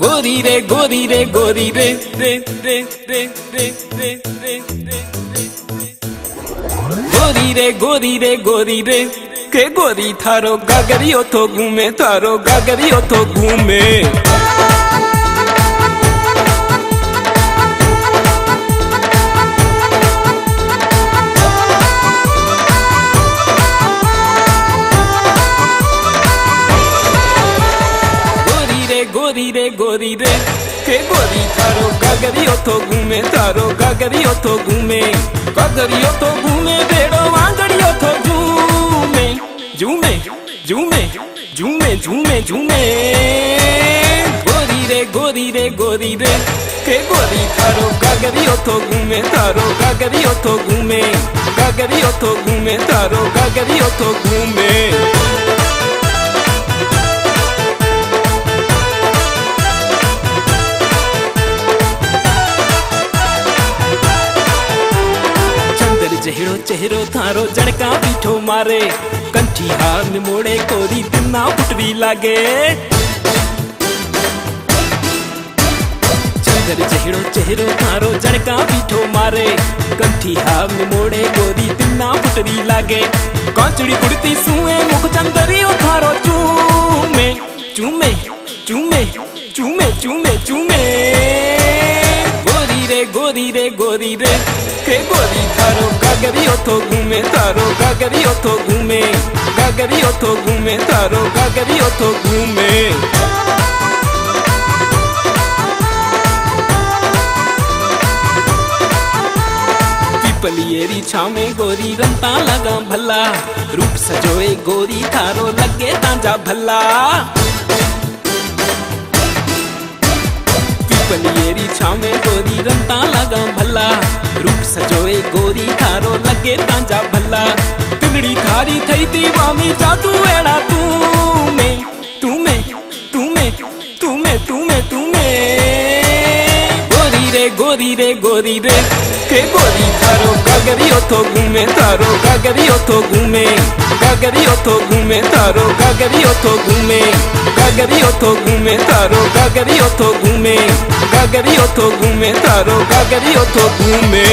गोरी रे गोरी रे गोरी रे रे रे रे रे रे रे रे गोरी रे गोरी रे गोरी रे के गोरी थारो गागरियो तो घूमे थारो गागरियो तो घूमे। गोरी रे गोरी रे के गोरी थारो गागरियो तो घूमे थारो गागरियो तो घूमे गागरियो तो घूमे बेड़ो वांगड़ियो तो झूमे झूमे झूमे झूमे झूमे झूमे। गोरी रे गोरी रे गोरी रे के गोरी थारो गागरियो तो घूमे थारो गागरियो तो घूमे गागरियो तो घूमे थारो गागरियो तो घूमे। चेहरो चेहरो थारो जड़का पीठो मारे कंठी हार में मोड़े कोरी तिन्ना पुटरी लागे। चंदर चेहरो चेहरो थारो जड़का पीठो मारे कंठी हार में मोड़े कोरी तिन्ना पुटरी लागे। कांचड़ी कुड़ती सुए मुख चंदरियो थारो चूमे चूमे चूमे चूमे चूमे चूमे। गोरी रे गोरी रे गोरी रे के गोरी थारो गागरियो तो घूमे थारो गागरियो तो घूमे गागरियो तो घूमे थारो गागरियो तो घूमे। पिपलियेरी छावे गोरी रंता लगा भला रूप सजोए गोरी थारो लगे तांजा भला। पिपलियेरी छावे गोरी रंता लगा भला रूप सजोए गोरी थारो लगे तांजा भला। तिगड़ी थारी थई दीवामी जादू एड़ा तूमे तूमे तूमे तूमे तूमे तूमे। गोरी रे गोरी रे गोरी रे के गोरी थारो गागरियो तो घूमे थारो गागरियो तो घूमे गागरियो तो घूमे थारो गागरियो तो घूमे गागरियो तो घूमे थारो गागरियो तो घूमे गागरियो तो घूमे थारो गागरियो तो घूमे।